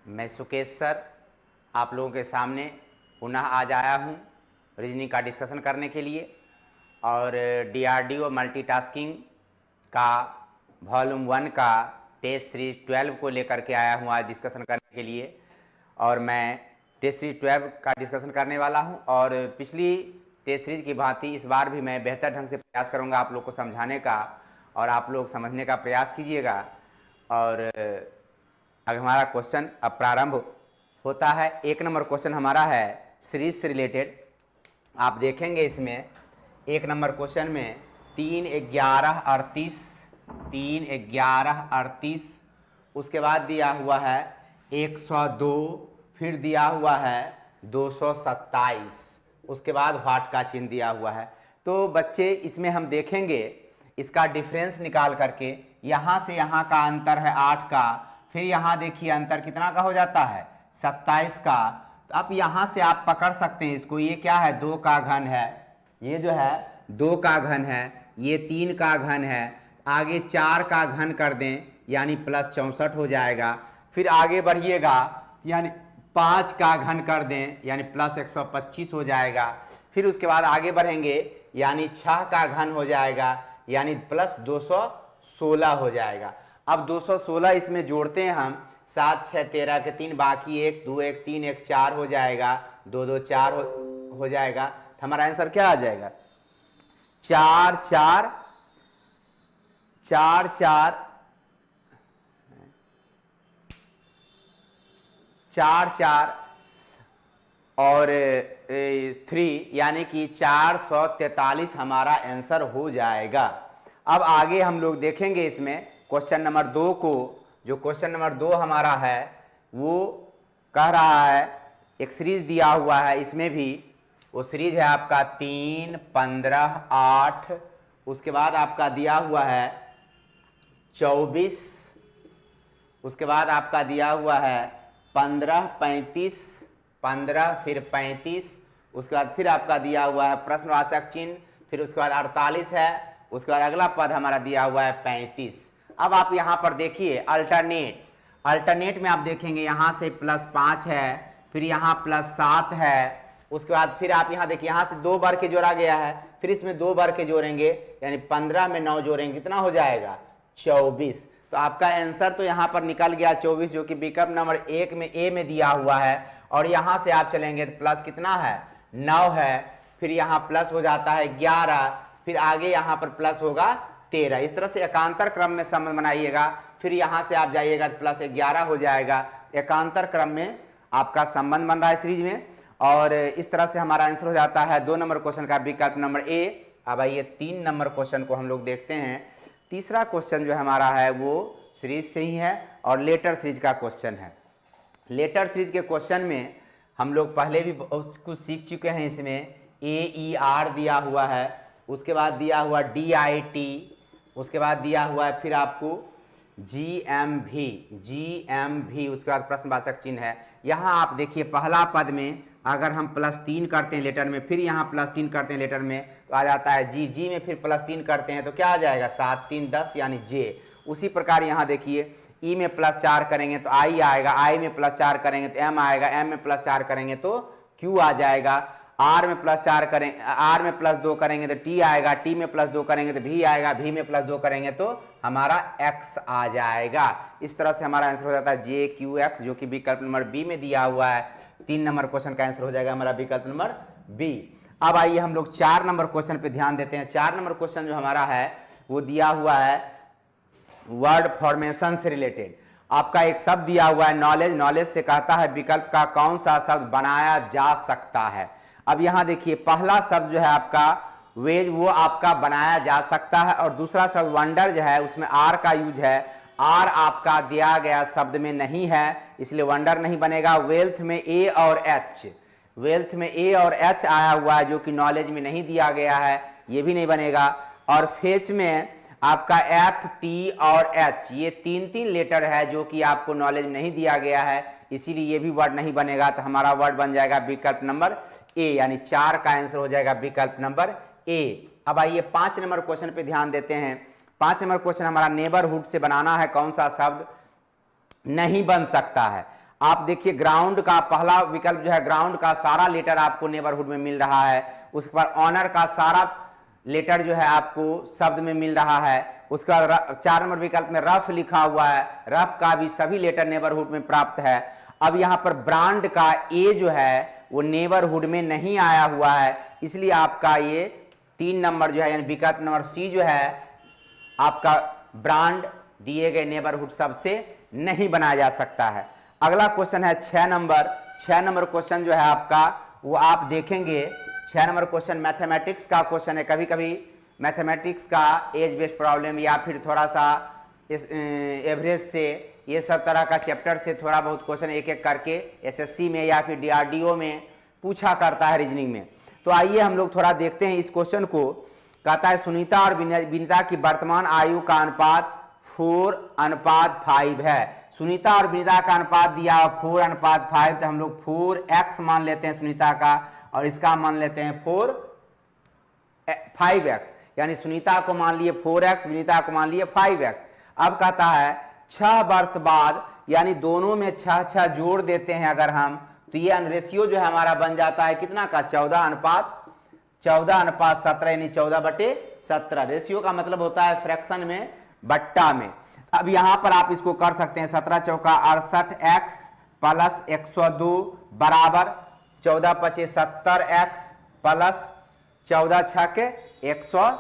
मैं सुकेश सर आप लोगों के सामने पुनः आज आया हूँ रीजनिंग का डिस्कशन करने के लिए और डीआरडीओ मल्टीटास्किंग का वॉल्यूम 1 का टेस्ट सीरीज 12 को लेकर के आया हूँ आज डिस्कशन करने के लिए। और मैं टेस्ट सीरीज 12 का डिस्कशन करने वाला हूँ और पिछली टेस्ट सीरीज की भांति इस बार भी मैं बेहतर ढंग से प्रयास करूँगा आप लोग को समझाने का और आप लोग समझने का प्रयास कीजिएगा। और अब हमारा क्वेश्चन अब प्रारंभ होता है। 1 नंबर क्वेश्चन हमारा है सीरीज से रिलेटेड। आप देखेंगे इसमें 1 नंबर क्वेश्चन में 3, 11, 38, उसके बाद दिया हुआ है 102, फिर दिया हुआ है 227, उसके बाद व्हाट का चिन्ह दिया हुआ है। तो बच्चे इसमें हम देखेंगे इसका डिफरेंस निकाल करके यहाँ से यहाँ का अंतर है 8 का, फिर यहाँ देखिए अंतर कितना का हो जाता है 27 का। तो अब यहाँ से आप पकड़ सकते हैं इसको, ये क्या है 2 का घन है, ये जो है 2 का घन है, ये 3 का घन है, आगे 4 का घन कर दें यानी प्लस 64 हो जाएगा। फिर आगे बढ़िएगा यानी 5 का घन कर दें यानी प्लस 125 हो जाएगा। फिर उसके बाद आगे बढ़ेंगे यानी 6 का घन हो जाएगा यानी प्लस 216 हो जाएगा। अब 216 इसमें जोड़ते हैं हम, 7, 6, 13 के 3 बाकी 1, 2, 1, 3, 1, 4 हो जाएगा, 2, 2, 4 हो जाएगा। तो हमारा आंसर क्या आ जाएगा 4, 4, 4, 4, 4, 4 और 3 यानी कि 443 हमारा आंसर हो जाएगा। अब आगे हम लोग देखेंगे इसमें क्वेश्चन नंबर 2 को। जो क्वेश्चन नंबर 2 हमारा है वो कह रहा है एक सीरीज दिया हुआ है, इसमें भी वो सीरीज है आपका 3, 15, 8, उसके बाद आपका दिया हुआ है 24, उसके बाद आपका दिया हुआ है 15, 35, 15 फिर 35, उसके बाद फिर आपका दिया हुआ है प्रश्नवाचक चिन्ह, फिर उसके बाद 48 है, उसके बाद अगला पद हमारा दिया हुआ है 35। अब आप यहाँ पर देखिए अल्टरनेट में आप देखेंगे यहाँ से +5 है, फिर यहाँ +7 है, उसके बाद फिर आप यहाँ देखिए यहाँ से 2 बार के जोड़ा गया है, फिर इसमें 2 बार के जोड़ेंगे यानी 15 में 9 जोड़ेंगे कितना हो जाएगा 24। तो आपका आंसर तो यहाँ पर निकल गया 24, जो कि विकल्प नंबर 1 में ए में दिया हुआ है। और यहाँ से आप चलेंगे तो प्लस कितना है 9 है, फिर यहाँ प्लस हो जाता है 11, फिर आगे यहाँ पर प्लस होगा 13। इस तरह से एकांतर क्रम में संबंध बनाइएगा। फिर यहाँ से आप जाइएगा तो प्लस 11 हो जाएगा। एकांतर क्रम में आपका संबंध बन रहा है सीरीज में, और इस तरह से हमारा आंसर हो जाता है 2 नंबर क्वेश्चन का विकल्प नंबर ए। अब आइए 3 नंबर क्वेश्चन को हम लोग देखते हैं। तीसरा क्वेश्चन जो हमारा है वो सीरीज से ही है और लेटर सीरीज का क्वेश्चन है। लेटर सीरीज के क्वेश्चन में हम लोग पहले भी कुछ सीख चुके हैं। इसमें AER दिया हुआ है, उसके बाद दिया हुआ DIT, उसके बाद दिया हुआ है फिर आपको GMV, उसके बाद प्रश्नवाचक चिन्ह है। यहाँ आप देखिए पहला पद में अगर हम +3 करते हैं लेटर में, फिर यहाँ +3 करते हैं लेटर में तो आ जाता है जी में फिर +3 करते हैं तो क्या आ जाएगा 7, 3, 10 यानी जे। उसी प्रकार यहाँ देखिए ई में +4 करेंगे तो आई आएगा, आई में +4 करेंगे तो एम आएगा, एम में +4 करेंगे तो क्यू आ जाएगा, आर में +4 करेंगे, आर में +2 करेंगे तो टी आएगा, टी में +2 करेंगे तो भी आएगा, भी में +2 करेंगे तो हमारा एक्स आ जाएगा। इस तरह से हमारा आंसर हो जाता है JQX, जो कि विकल्प नंबर बी में दिया हुआ है। 3 नंबर क्वेश्चन का आंसर हो जाएगा हमारा विकल्प नंबर बी। अब आइए हम लोग 4 नंबर क्वेश्चन पे ध्यान देते हैं। 4 नंबर क्वेश्चन जो हमारा है वो दिया हुआ है वर्ड फॉर्मेशन से रिलेटेड। आपका एक शब्द दिया हुआ है नॉलेज से कहता है विकल्प का कौन सा शब्द बनाया जा सकता है। अब यहाँ देखिए पहला शब्द जो है आपका वेज वो आपका बनाया जा सकता है, और दूसरा शब्द वंडर जो है उसमें आर का यूज है। आर आपका दिया गया शब्द में नहीं है इसलिए वंडर नहीं बनेगा। वेल्थ में ए और एच आया हुआ है जो कि नॉलेज में नहीं दिया गया है, ये भी नहीं बनेगा। और फेच में आपका FT और H ये 3 लेटर है जो कि आपको नॉलेज नहीं दिया गया है, इसीलिए ये भी वर्ड नहीं बनेगा। तो हमारा वर्ड बन जाएगा विकल्प नंबर ए, यानी 4 का आंसर हो जाएगा विकल्प नंबर ए। अब आइए 5 नंबर क्वेश्चन पे ध्यान देते हैं। 5 नंबर क्वेश्चन हमारा नेबरहुड से बनाना है कौन सा शब्द नहीं बन सकता है। आप देखिए ग्राउंड का पहला विकल्प जो है, ग्राउंड का सारा लेटर आपको नेबरहुड में मिल रहा है। उसके बाद ऑनर का सारा लेटर जो है आपको शब्द में मिल रहा है। उसके बाद 4 नंबर विकल्प में रफ लिखा हुआ है, रफ का भी सभी लेटर नेबरहुड में प्राप्त है। अब यहां पर ब्रांड का ए जो है वो नेबरहुड में नहीं आया हुआ है, इसलिए आपका ये 3 नंबर जो है यानी विकल्प नंबर सी जो है आपका ब्रांड दिए गए नेबरहुड शब्द से नहीं बनाया जा सकता है। अगला क्वेश्चन है 6 नंबर। 6 नंबर क्वेश्चन जो है आपका वो आप देखेंगे, 6 नंबर क्वेश्चन मैथमेटिक्स का क्वेश्चन है। कभी कभी मैथमेटिक्स का एज बेस्ड प्रॉब्लम या फिर थोड़ा सा एवरेज से ये सब तरह का चैप्टर से थोड़ा बहुत क्वेश्चन एक एक करके एसएससी में या फिर डीआरडीओ में पूछा करता है रीजनिंग में। तो आइए हम लोग थोड़ा देखते हैं इस क्वेश्चन को। कहता है सुनीता और विनीता की वर्तमान आयु का अनुपात 4:5 है। सुनीता और विनीता का अनुपात दिया 4:5, तो हम लोग 4x मान लेते हैं सुनीता का और इसका मान लेते हैं 5x, यानी सुनीता को मान लिए 4x, विनीता को मान लिए 5x। अब कहता है 6 वर्ष बाद, यानी दोनों में 6 जोड़ देते हैं अगर हम, तो ये रेशियो जो है हमारा बन जाता है कितना का 14:17, यानी 14/17। रेशियो का मतलब होता है फ्रैक्शन में, बट्टा में। अब यहां पर आप इसको कर सकते हैं 17 चौका 68x प्लस 102 बराबर 14×5 70x प्लस 14×6 84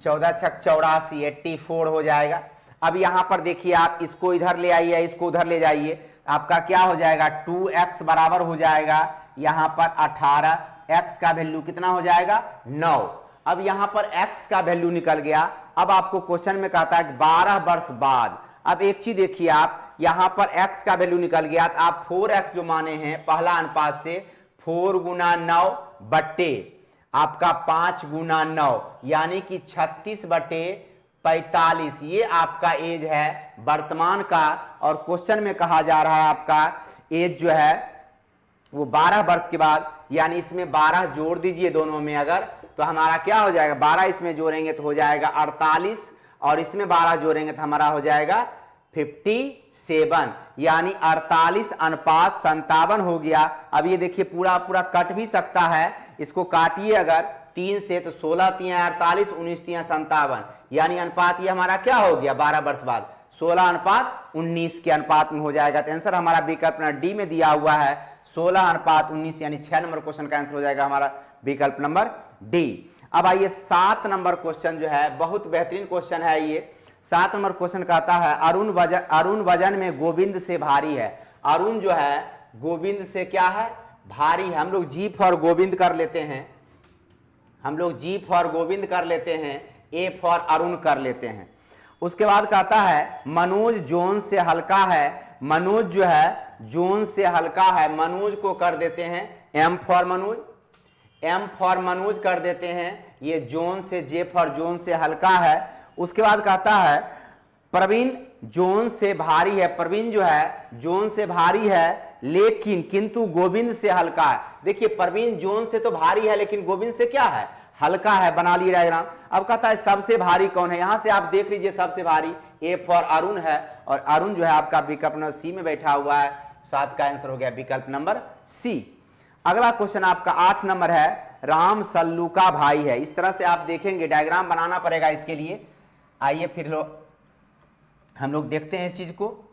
84 हो जाएगा। अब यहां पर देखिए आप इसको इधर ले आइए, इसको उधर ले जाइए, आपका क्या हो जाएगा 2x बराबर हो जाएगा यहां पर 18, x का वैल्यू कितना हो जाएगा 9। अब यहां पर x का वैल्यू निकल गया। अब आपको क्वेश्चन में कहता है 12 वर्ष बाद। अब एक चीज देखिए आप, यहां पर x का वैल्यू निकल गया, तो आप 4x जो माने हैं पहला अनुपात से 4 गुना 9 बट्टे आपका 5 गुना 9, यानी कि 36/45 ये आपका एज है वर्तमान का। और क्वेश्चन में कहा जा रहा है आपका एज जो है वो 12 वर्ष के बाद, यानी इसमें 12 जोड़ दीजिए दोनों में अगर, तो हमारा क्या हो जाएगा 12 इसमें जोड़ेंगे तो हो जाएगा 48 और इसमें 12 जोड़ेंगे तो हमारा हो जाएगा 57, यानी 48:57 हो गया। अब ये देखिए पूरा पूरा कट भी सकता है, इसको काटिए अगर 3 से तो 16 3 48 19 3 57, यानी अनुपात ये हमारा क्या हो गया 12 वर्ष बाद 16:19 के अनुपात में हो जाएगा। तो आंसर हमारा विकल्प नंबर डी में दिया हुआ है 16:19, यानी 6 नंबर क्वेश्चन का आंसर हो जाएगा हमारा विकल्प नंबर डी। अब आइए 7 नंबर क्वेश्चन जो है बहुत बेहतरीन क्वेश्चन है ये। 7 नंबर क्वेश्चन कहता है अरुण वजन में गोविंद से भारी है। अरुण जो है गोविंद से क्या है भारी है। हम लोग जी फॉर गोविंद कर लेते हैं, हम लोग जी फॉर गोविंद कर लेते हैं, ए फॉर अरुण कर लेते हैं। उसके बाद कहता है मनोज जोन से हल्का है। मनोज जो है जोन से हल्का है, मनोज को कर देते हैं M for Manoj, M for Manoj कर देते हैं। ये जोन से जे फॉर जोन से हल्का है। उसके बाद कहता है प्रवीण जोन से भारी है। प्रवीण जो है जोन से भारी है लेकिन किंतु गोविंद से हल्का है। देखिए प्रवीण जोन से तो भारी है लेकिन गोविंद से क्या है हल्का है, बना लिए डायग्राम। अब कहता है सबसे भारी कौन है, यहां से आप देख लीजिए सबसे भारी ए फॉर अरुण है और अरुण जो है आपका विकल्प नंबर सी में बैठा हुआ है। 7 का आंसर हो गया विकल्प नंबर सी। अगला क्वेश्चन आपका 8 नंबर है राम सल्लू का भाई है। इस तरह से आप देखेंगे, डायग्राम बनाना पड़ेगा इसके लिए। आइए फिर हम लोग देखते हैं इस चीज को।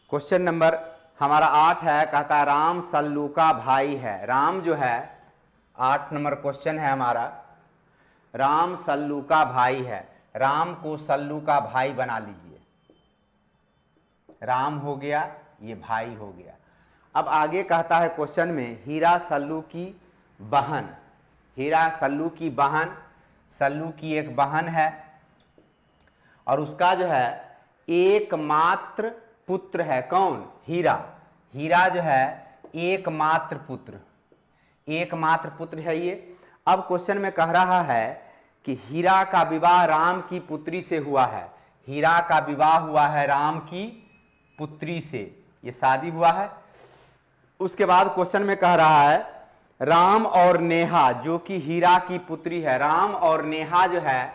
क्वेश्चन नंबर हमारा 8 है, कहता है राम सल्लू का भाई है। राम जो है 8 नंबर क्वेश्चन है हमारा। राम सल्लू का भाई है, राम को सल्लू का भाई बना लीजिए, राम हो गया, ये भाई हो गया। अब आगे कहता है क्वेश्चन में हीरा सल्लू की बहन, हीरा सल्लू की बहन, सल्लू की एक बहन है और उसका जो है एकमात्र पुत्र है, कौन? हीरा। हीरा जो है एकमात्र पुत्र, एकमात्र पुत्र है ये। अब क्वेश्चन में कह रहा है कि हीरा का विवाह राम की पुत्री से हुआ है, हीरा का विवाह हुआ है राम की पुत्री से, ये शादी हुआ है। उसके बाद क्वेश्चन में कह रहा है राम और नेहा जो कि हीरा की पुत्री है, राम और नेहा जो है,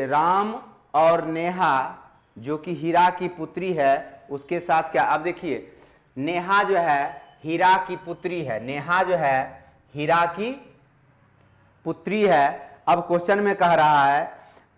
राम और नेहा जो कि हीरा की पुत्री है, उसके साथ क्या? अब देखिए नेहा जो है हीरा की पुत्री है, नेहा जो है हीरा की पुत्री है। अब क्वेश्चन में कह रहा है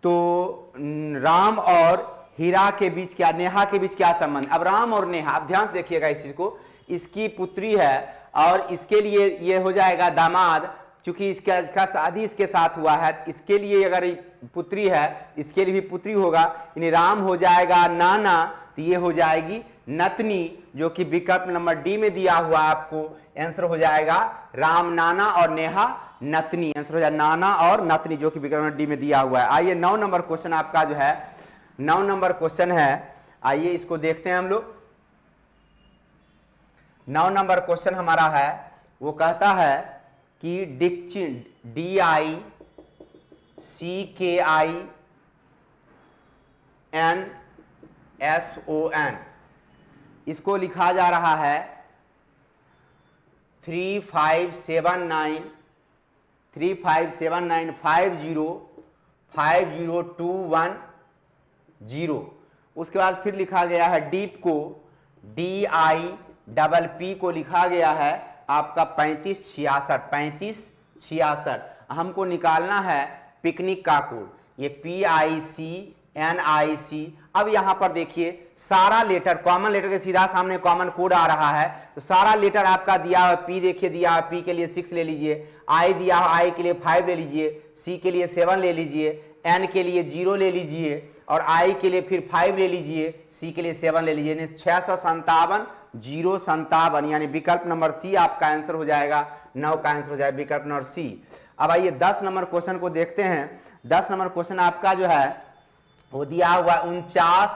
तो राम और हीरा के बीच क्या, नेहा के बीच क्या संबंध? अब राम और नेहा, अब ध्यान से देखिएगा इस चीज को, इसकी पुत्री है और इसके लिए ये हो जाएगा दामाद, क्योंकि इसका शादी इसके साथ हुआ है, इसके लिए अगर पुत्री है इसके लिए भी पुत्री होगा, यानी राम हो जाएगा नाना, तो ये हो जाएगी नतनी, जो कि विकल्प नंबर डी में दिया हुआ आपको आंसर हो जाएगा राम नाना और नेहा नतनी, आंसर हो जाएगा नाना और नतनी, जो कि विकल्प नंबर डी में दिया हुआ है। आइए 9 नंबर क्वेश्चन आपका जो है 9 नंबर क्वेश्चन है, आइए इसको देखते हैं हम लोग। 9 नंबर क्वेश्चन हमारा है, वो कहता है कि डिक्चिन, DICKINSON, इसको लिखा जा रहा है 3579505021 उसके बाद फिर लिखा गया है डीप को, DIPP को लिखा गया है आपका 3566। हमको निकालना है पिकनिक का कोड, ये PICNIC। अब यहां पर देखिए सारा लेटर, कॉमन लेटर के सीधा सामने कॉमन कोड आ रहा है, तो सारा लेटर आपका दिया हुआ, P देखिए दिया हुआ, P के लिए 6 ले लीजिए, I दिया हुआ, I के लिए 5 ले लीजिए, C के लिए 7 ले लीजिए, N के लिए 0 ले लीजिए और I के लिए फिर 5 ले लीजिए, C के लिए 7 ले लीजिए, 657 057, यानी विकल्प नंबर सी आपका आंसर हो जाएगा, 9 का आंसर हो जाएगा विकल्प नंबर सी। अब आइए 10 नंबर क्वेश्चन को देखते हैं। 10 नंबर क्वेश्चन आपका जो है वो दिया हुआ 49 -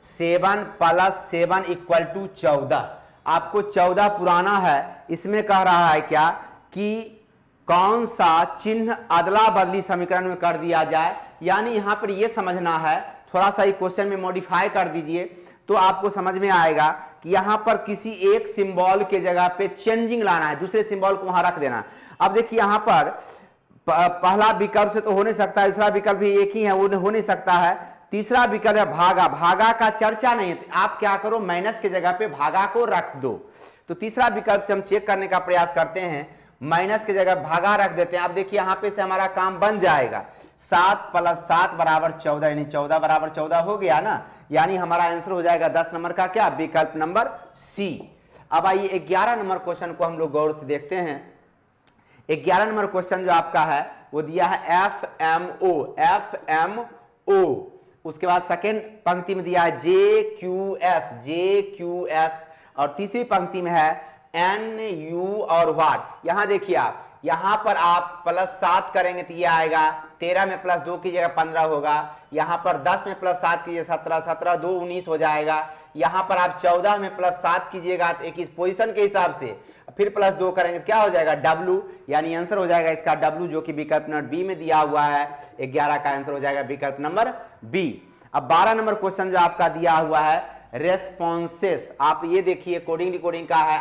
7 + 7 = 14। आपको 14 पुराना है, इसमें कह रहा है क्या कि कौन सा चिन्ह अदला बदली समीकरण में कर दिया जाए, यानी यहां पर यह समझना है, थोड़ा सा क्वेश्चन में मॉडिफाई कर दीजिए तो आपको समझ में आएगा कि यहां पर किसी एक सिंबल के जगह पे चेंजिंग लाना है, दूसरे सिंबल को वहां रख देना। अब देखिए यहां पर पहला विकल्प से तो हो नहीं सकता, दूसरा विकल्प भी एक ही है, वो हो नहीं सकता है। तीसरा विकल्प है भागा, भागा का चर्चा नहीं है, आप क्या करो माइनस के जगह पे भागा को रख दो। तो तीसरा विकल्प से हम चेक करने का प्रयास करते हैं, माइनस की जगह भागा रख देते हैं। अब देखिए यहां पे से हमारा काम बन जाएगा, 7 + 7 = 14, यानी 14 = 14 हो गया ना, यानी हमारा आंसर हो जाएगा 10 नंबर का क्या, विकल्प नंबर सी। अब आइए 11 नंबर क्वेश्चन को हम लोग गौर से देखते हैं। 11 नंबर क्वेश्चन जो आपका है वो दिया है FMO, उसके बाद सेकेंड पंक्ति में दिया है JQS, और तीसरी पंक्ति में है NU और वाट। यहां देखिए आप, यहां पर आप +7 करेंगे तो ये आएगा, 13 में +2 कीजिएगा 15 होगा, यहां पर 10 में +7 कीजिए 17, 17 2 19 हो जाएगा। यहां पर आप 14 में +7 कीजिएगा तो एक इस पोजीशन के हिसाब से, फिर +2 करेंगे तो क्या हो जाएगा, W, यानी आंसर हो जाएगा इसका W, जो कि विकल्प नंबर बी में दिया हुआ है। 11 का आंसर हो जाएगा विकल्प नंबर बी। अब 12 नंबर क्वेश्चन जो आपका दिया हुआ है रेस्पॉन्सेस, आप ये देखिए कोडिंग रिकॉर्डिंग का है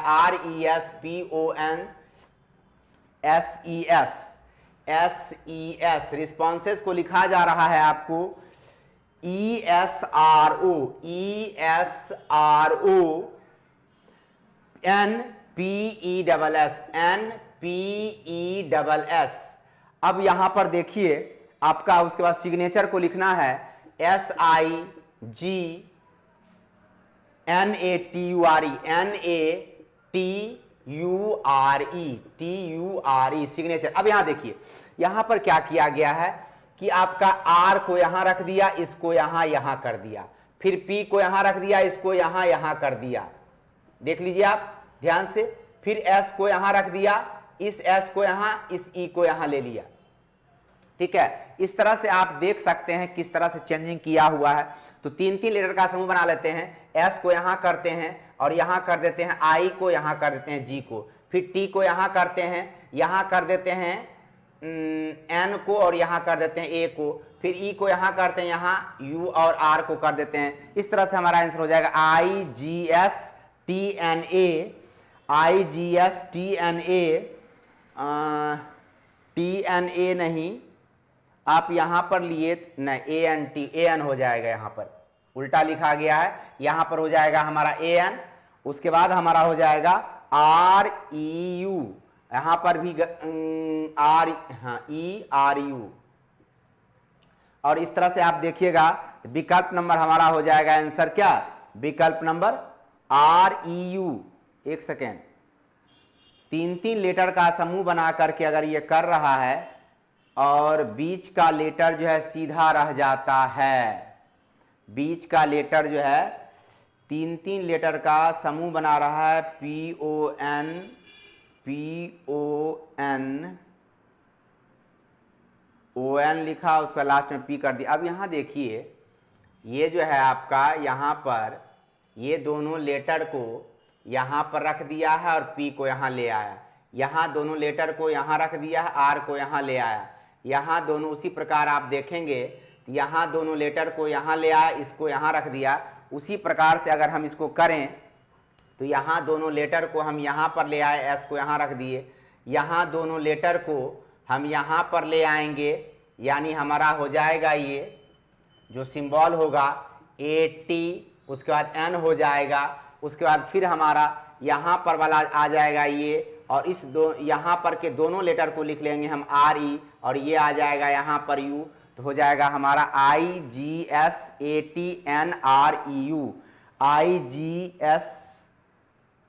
RESPONSES, रिस्पॉन्सेस को लिखा जा रहा है आपको ESRO NPESS। अब यहां पर देखिए आपका उसके बाद सिग्नेचर को लिखना है SIGNATURE, TURE सिग्नेचर। अब यहां देखिए, यहां पर क्या किया गया है कि आपका R को यहां रख दिया, इसको यहां कर दिया, फिर P को यहां रख दिया, इसको यहां कर दिया, देख लीजिए आप ध्यान से, फिर S को यहां रख दिया, इस S को यहां, इस E को यहां ले लिया। ठीक है, इस तरह से आप देख सकते हैं किस तरह से चेंजिंग किया हुआ है। तो 3-3 लेटर का समूह बना लेते हैं, S को यहां करते हैं और यहां कर देते हैं I को, यहां कर देते हैं G को, फिर T को यहां करते हैं, यहां कर देते हैं N को और यहां कर देते हैं A को, फिर E को यहां करते हैं, यहां U और R को कर देते हैं। इस तरह से हमारा आंसर हो जाएगा TNA नहीं, आप यहां पर लिए नहीं, AN हो जाएगा, यहां पर उल्टा लिखा गया है, यहां पर हो जाएगा हमारा AN, उसके बाद हमारा हो जाएगा REU, यहां पर भी ERU, और इस तरह से आप देखिएगा विकल्प नंबर हमारा हो जाएगा आंसर क्या, विकल्प नंबर REU। एक सेकेंड, 3-3 लेटर का समूह बना करके अगर ये कर रहा है और बीच का लेटर जो है सीधा रह जाता है, बीच का लेटर जो है 3-3 लेटर का समूह बना रहा है, ON लिखा, उसका लास्ट में P कर दिया। अब यहाँ देखिए, ये जो है आपका यहाँ पर ये दोनों लेटर को यहाँ पर रख दिया है और P को यहाँ ले आया, यहाँ दोनों लेटर को यहाँ रख दिया है, R को यहाँ ले आया, यहाँ दोनों उसी प्रकार आप देखेंगे, यहाँ दोनों लेटर को यहाँ ले आया, इसको यहाँ रख दिया। उसी प्रकार से अगर हम इसको करें तो यहाँ दोनों लेटर को हम यहाँ पर ले आए, S को यहाँ रख दिए, यहाँ दोनों लेटर को हम यहाँ पर ले आएंगे, यानी हमारा हो जाएगा ये जो सिंबल होगा AT, उसके बाद N हो जाएगा, उसके बाद फिर हमारा यहाँ पर वाला आ जाएगा ये, और इस दो यहाँ पर के दोनों लेटर को लिख लेंगे हम RE, और ये आ जाएगा यहाँ पर U, तो हो जाएगा हमारा IGSATNREU। IGS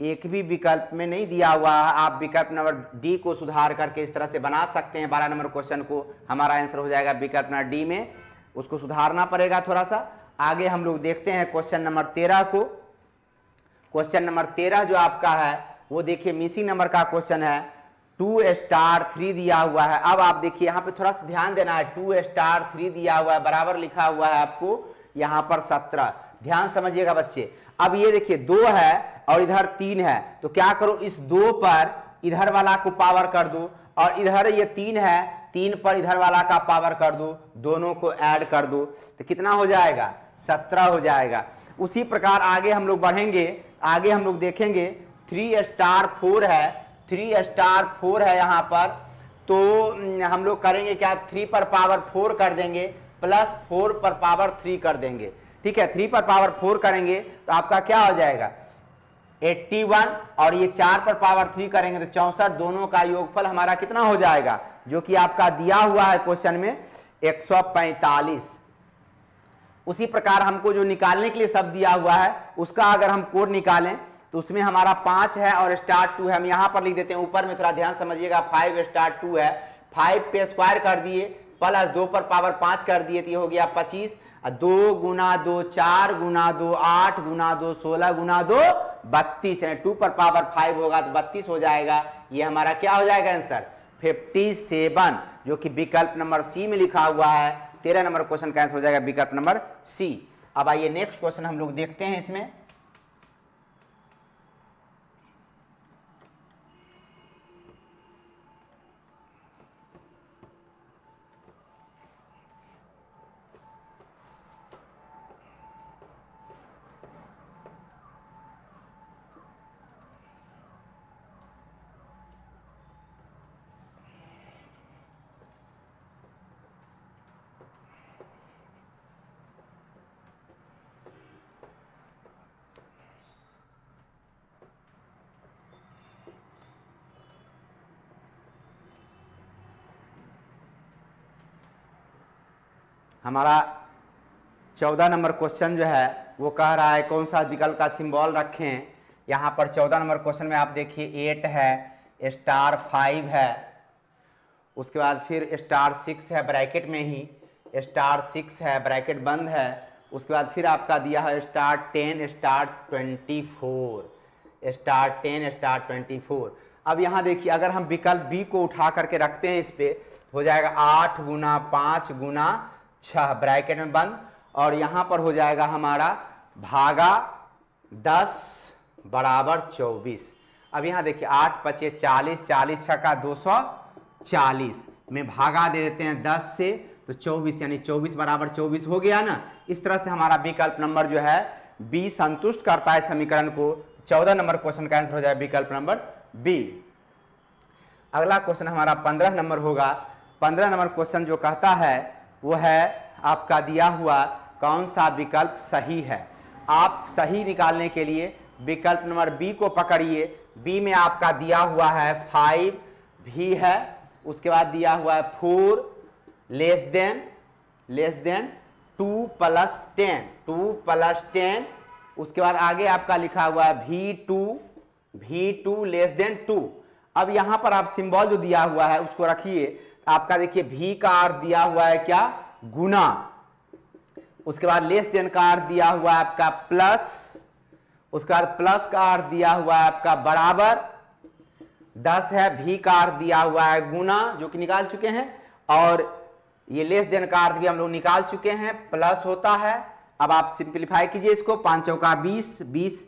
एक भी विकल्प में नहीं दिया हुआ है, आप विकल्प नंबर डी को सुधार करके इस तरह से बना सकते हैं 12 नंबर क्वेश्चन को। हमारा आंसर हो जाएगा विकल्प नंबर डी में, उसको सुधारना पड़ेगा थोड़ा सा। आगे हम लोग देखते हैं क्वेश्चन नंबर 13 को। क्वेश्चन नंबर 13 जो आपका है वो देखिए मिसिंग नंबर का क्वेश्चन है, 2*3 दिया हुआ है। अब आप देखिए यहाँ पे थोड़ा सा ध्यान देना है, 2*3 दिया हुआ है, बराबर लिखा हुआ है आपको यहाँ पर 17, ध्यान समझिएगा बच्चे। अब ये देखिए 2 है और इधर 3 है, तो क्या करो, इस 2 पर इधर वाला को पावर कर दो, और इधर ये 3 है, 3 पर इधर वाला का पावर कर दो, दोनों को ऐड कर दो, तो कितना हो जाएगा, 17 हो जाएगा। उसी प्रकार आगे हम लोग बढ़ेंगे, आगे हम लोग देखेंगे 3*4 है, 3*4 है यहाँ पर, तो हम लोग करेंगे क्या, 3 पर पावर 4 कर देंगे, प्लस 4 पर पावर 3 कर देंगे। ठीक है, 3 पर पावर 4 करेंगे तो आपका क्या हो जाएगा 81, और ये 4 पर पावर 3 करेंगे तो 64, दोनों का योगफल हमारा कितना हो जाएगा, जो कि आपका दिया हुआ है क्वेश्चन में 145। उसी प्रकार हमको जो निकालने के लिए शब्द दिया हुआ है उसका अगर हम कोड निकालें तो उसमें हमारा 5 है और *2 है, हम यहाँ पर लिख देते हैं, ऊपर में थोड़ा ध्यान समझिएगा, 5*2 है, 5 पे स्क्वायर कर दिए, प्लस 2 पर पावर 5 कर दिए, तो ये हो गया 25, 2 गुना 2 4 गुना 2 8 गुना 2 16 गुना 2 32 है, 2 पर पावर 5 होगा तो 32 हो जाएगा। ये हमारा क्या हो जाएगा आंसर 57, जो कि विकल्प नंबर सी में लिखा हुआ है। 13 नंबर क्वेश्चन का आंसर हो जाएगा विकल्प नंबर सी। अब आइए नेक्स्ट क्वेश्चन हम लोग देखते हैं इसमें। हमारा 14 नंबर क्वेश्चन जो है वो कह रहा है कौन सा विकल्प का सिंबल रखें यहाँ पर 14 नंबर क्वेश्चन में आप देखिए 8 है, स्टार 5 है, उसके बाद फिर स्टार 6 है ब्रैकेट में ही, स्टार 6 है ब्रैकेट बंद है, उसके बाद फिर आपका दिया है स्टार 10 स्टार 24, स्टार 10 स्टार 24। अब यहाँ देखिए अगर हम विकल्प बी को उठा करके रखते हैं इस पे हो जाएगा 8 गुना 5 गुना 6 ब्रैकेट में बंद, और यहाँ पर हो जाएगा हमारा भागा 10 बराबर 24। अब यहाँ देखिए 8 पचे 40, 40 छक्का 240 में भागा दे देते हैं 10 से तो 24, यानी 24 बराबर 24 हो गया ना। इस तरह से हमारा विकल्प नंबर जो है बी संतुष्ट करता है समीकरण को। 14 नंबर क्वेश्चन का आंसर हो जाए विकल्प नंबर बी। अगला क्वेश्चन हमारा 15 नंबर होगा। 15 नंबर क्वेश्चन जो कहता है वो है आपका दिया हुआ कौन सा विकल्प सही है। आप सही निकालने के लिए विकल्प नंबर बी को पकड़िए। बी में आपका दिया हुआ है 5 भी है, उसके बाद दिया हुआ है 4 लेस देन 2 प्लस 10, उसके बाद आगे आपका लिखा हुआ है V2 लेस देन 2। अब यहां पर आप सिंबल जो दिया हुआ है उसको रखिए। आपका देखिए भी का अर्थ दिया हुआ है क्या, गुना, उसके बाद लेस देन का अर्थ दिया हुआ है आपका प्लस, उसके बाद प्लस का अर्थ दिया हुआ है आपका बराबर, 10 है, भी का अर्थ दिया हुआ है गुना जो कि निकाल चुके हैं, और ये लेस देन का अर्थ भी हम लोग निकाल चुके हैं, प्लस होता है। अब आप सिंप्लीफाई कीजिए इसको, 5 चौका 20, 20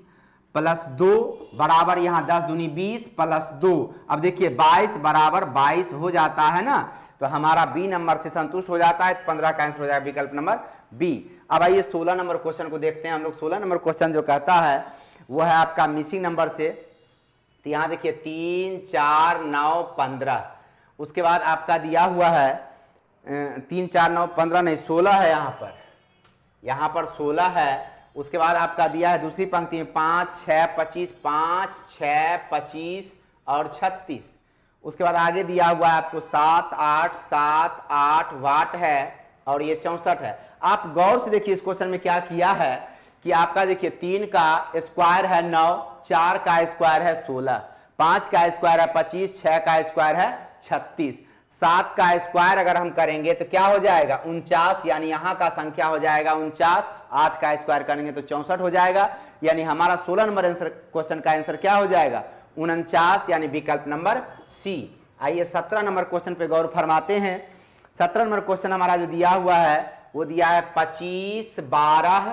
प्लस 2 बराबर यहाँ 10 दूनी 20 प्लस 2। अब देखिए 22 बराबर 22 हो जाता है ना, तो हमारा बी नंबर से संतुष्ट हो जाता है। 15 का आंसर हो जाएगा विकल्प नंबर बी। अब आइए 16 नंबर क्वेश्चन को देखते हैं हम लोग। 16 नंबर क्वेश्चन जो कहता है वो है आपका मिसिंग नंबर से। तो यहाँ देखिए 3 4 9 15, उसके बाद आपका दिया हुआ है 3 4 9 15 नहीं 16 है, यहाँ पर 16 है। उसके बाद आपका दिया है दूसरी पंक्ति में 5 6 25, 5 6 25 और 36। उसके बाद आगे दिया हुआ है आपको 7 8 वाट है और ये 64 है। आप गौर से देखिए इस क्वेश्चन में क्या किया है कि आपका देखिए 3 का स्क्वायर है 9, 4 का स्क्वायर है 16, 5 का स्क्वायर है 25, 6 का स्क्वायर है 36, 7 का स्क्वायर अगर हम करेंगे तो क्या हो जाएगा 49, यानी यहाँ का संख्या हो जाएगा 49। 8 का स्क्वायर करेंगे तो 64 हो जाएगा, यानी हमारा 16 नंबर आंसर क्वेश्चन का आंसर क्या हो जाएगा 49, यानी विकल्प नंबर सी। आइए 17 नंबर क्वेश्चन पे गौर फरमाते हैं। 17 नंबर क्वेश्चन हमारा जो दिया हुआ है वो दिया है 25 12,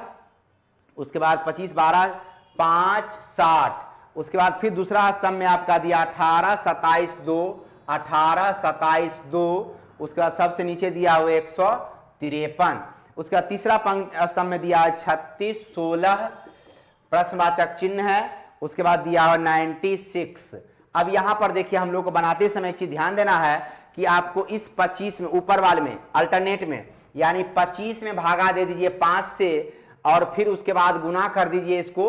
उसके बाद 25 12 5 60, उसके बाद फिर दूसरा स्तंभ में आपका दिया 18 27 2, 18 27 2, उसके बाद सबसे नीचे दिया हुआ 153, उसके बाद तीसरा स्तंभ में दिया है 36 16 प्रश्नवाचक चिन्ह है, उसके बाद दिया हुआ 96। अब यहां पर देखिए हम लोग को बनाते समय एक चीज ध्यान देना है कि आपको इस 25 में ऊपर वाले में अल्टरनेट में यानी 25 में भागा दे दीजिए 5 से, और फिर उसके बाद गुना कर दीजिए इसको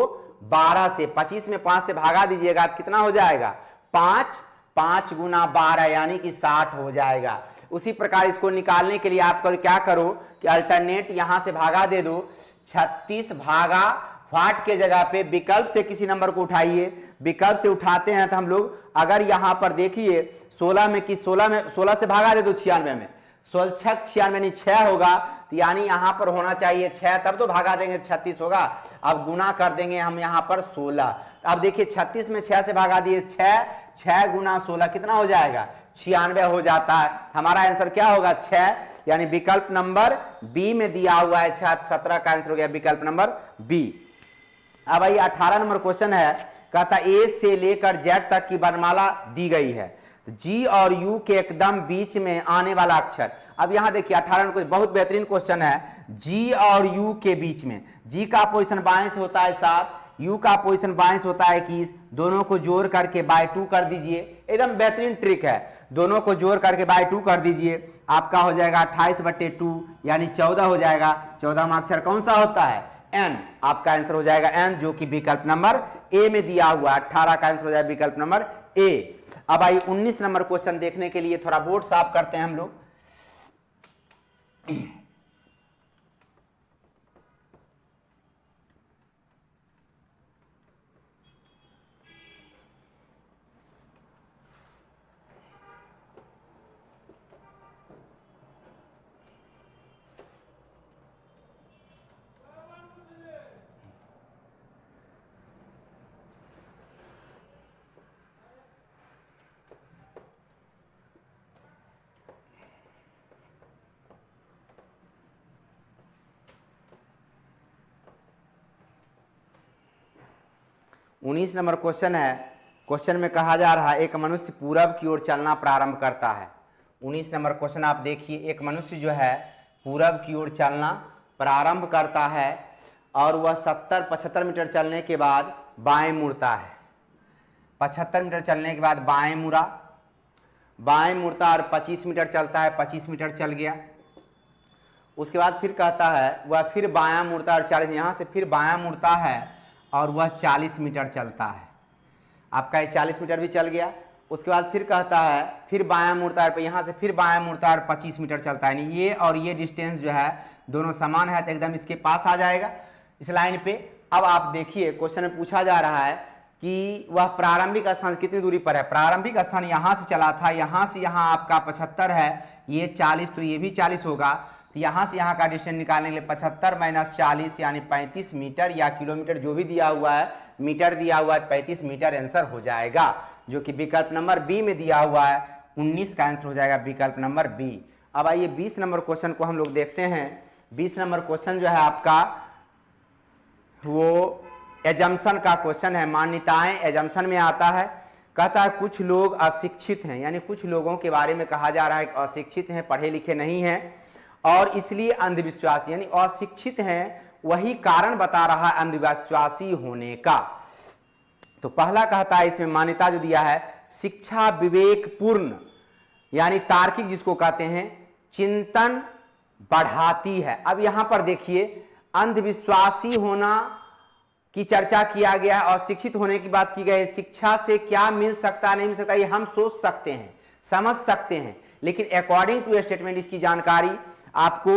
12 से। 25 में 5 से भागा दीजिएगा तो कितना हो जाएगा 5, 5 गुना 12 यानी कि 60 हो जाएगा। उसी प्रकार इसको निकालने के लिए आप क्या करो कि अल्टरनेट यहां से भागा दे दो, 36 भागा वाट के जगह पे विकल्प से किसी नंबर को उठाइए। विकल्प से उठाते हैं तो हम लोग अगर यहां पर देखिए 16 से भागा दे दो 96 में, 16 96 यानी 6 होगा, तो यानी यहां पर होना चाहिए 6, तब तो भागा देंगे 36 होगा। अब गुना कर देंगे हम यहां पर 16। अब देखिए 36 में 6 से भागा दिए 6, 6 गुना 16 कितना हो जाएगा 96 हो जाता है। हमारा आंसर क्या होगा 6, यानी विकल्प नंबर बी में दिया हुआ है 17 का आंसर हो गया विकल्प नंबर बी। अब आइए 18 नंबर क्वेश्चन है, कहता ए से लेकर जेड तक की वर्णमाला दी गई है, जी और यू के एकदम बीच में आने वाला अक्षर। अब यहां देखिए 18 नंबर बहुत बेहतरीन क्वेश्चन है। जी और यू के बीच में, जी का पोजीशन बाएं से होता है 7, यू का पोजीशन बाएं से होता है 21, दोनों को जोड़ करके बाय 2 कर दीजिए। एकदम बेहतरीन ट्रिक है, दोनों को जोड़ करके बाय 2 कर दीजिए, आपका हो जाएगा 28/2 यानी 14 हो जाएगा। 14 में अक्षर कौन सा होता है एन, आपका आंसर हो जाएगा एन, जो कि विकल्प नंबर ए में दिया हुआ। 18 का आंसर हो जाएगा विकल्प नंबर ए। अब आइए 19 नंबर क्वेश्चन देखने के लिए थोड़ा बोर्ड साफ करते हैं हम लोग। 19 नंबर क्वेश्चन है। क्वेश्चन में कहा जा रहा है एक मनुष्य पूरब की ओर चलना प्रारंभ करता है। 19 नंबर क्वेश्चन आप देखिए, एक मनुष्य जो है पूरब की ओर चलना प्रारंभ करता है और वह 70-75 मीटर चलने के बाद बाएं मुड़ता है। 75 मीटर चलने के बाद बाएं मुड़ता और 25 मीटर चलता है, 25 मीटर चल गया। उसके बाद फिर कहता है वह फिर बायां मुड़ता है और 40, यहाँ से फिर बायां मुड़ता है और वह 40 मीटर चलता है। आपका ये 40 मीटर भी चल गया। उसके बाद फिर कहता है फिर बायां मुड़ता है, यहाँ से फिर बायां मुड़ता है और 25 मीटर चलता है। यानी ये और ये डिस्टेंस जो है दोनों समान है, तो एकदम इसके पास आ जाएगा इस लाइन पे। अब आप देखिए क्वेश्चन में पूछा जा रहा है कि वह प्रारंभिक स्थान कितनी दूरी पर है। प्रारंभिक स्थान यहाँ से चला था, यहाँ से यहाँ आपका 75 है, ये 40, तो ये भी 40 होगा। तो यहाँ से यहाँ का डिस्टेंस निकालने के लिए 75 - 40 यानी 35 मीटर या किलोमीटर जो भी दिया हुआ है, मीटर दिया हुआ है 35 मीटर आंसर हो जाएगा, जो कि विकल्प नंबर बी में दिया हुआ है। 19 का आंसर हो जाएगा विकल्प नंबर बी। अब आइए 20 नंबर क्वेश्चन को हम लोग देखते हैं। 20 नंबर क्वेश्चन जो है आपका वो एजम्पशन का क्वेश्चन है, मान्यताएं एजम्पशन में आता है। कहता है कुछ लोग अशिक्षित हैं, यानी कुछ लोगों के बारे में कहा जा रहा है कि अशिक्षित हैं, पढ़े लिखे नहीं हैं और इसलिए अंधविश्वासी, यानी अशिक्षित हैं वही कारण बता रहा है अंधविश्वासी होने का। तो पहला कहता है इसमें मान्यता जो दिया है, शिक्षा विवेकपूर्ण यानी तार्किक जिसको कहते हैं चिंतन बढ़ाती है। अब यहां पर देखिए अंधविश्वासी होना की चर्चा किया गया और शिक्षित होने की बात की गई। शिक्षा से क्या मिल सकता नहीं मिल सकता ये हम सोच सकते हैं, समझ सकते हैं, लेकिन अकॉर्डिंग टू स्टेटमेंट इसकी जानकारी आपको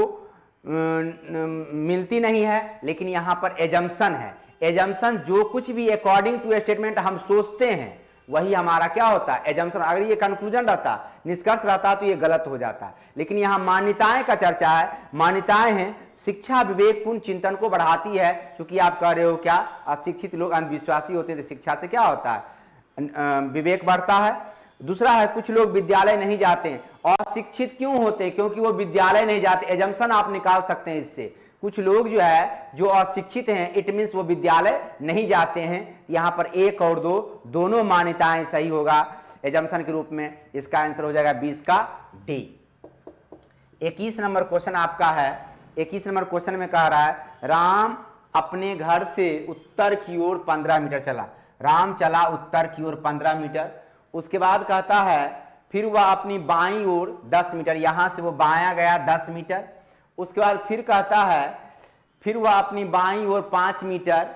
मिलती नहीं है। लेकिन यहां पर एजम्पशन है। एजम्पशन जो कुछ भी अकॉर्डिंग टू स्टेटमेंट हम सोचते हैं वही हमारा क्या होता है, एजम्पशन। अगर ये कंक्लूजन रहता, निष्कर्ष रहता तो ये गलत हो जाता है। लेकिन यहाँ मान्यताएं का चर्चा है। मान्यताएं हैं शिक्षा विवेकपूर्ण चिंतन को बढ़ाती है, क्योंकि आप कह रहे हो क्या अशिक्षित लोग अंधविश्वासी होते हैं, तो शिक्षा से क्या होता है, विवेक बढ़ता है। दूसरा है कुछ लोग विद्यालय नहीं जाते हैं। अशिक्षित क्यों होते हैं, क्योंकि वो विद्यालय नहीं जाते। एजम्पशन आप निकाल सकते हैं इससे, कुछ लोग जो है जो अशिक्षित हैं इट मीन्स वो विद्यालय नहीं जाते हैं। यहाँ पर 1 और 2 दोनों मान्यताएं सही होगा एजम्पशन के रूप में। इसका आंसर हो जाएगा 20 का डी। 21 नंबर क्वेश्चन आपका है। 21 नंबर क्वेश्चन में कह रहा है राम अपने घर से उत्तर की ओर 15 मीटर चला। राम चला उत्तर की ओर 15 मीटर। उसके बाद कहता है फिर वह अपनी बाईं ओर 10 मीटर, यहां से वो बायां गया 10 मीटर। उसके बाद फिर कहता है फिर वह अपनी बाईं ओर 5 मीटर,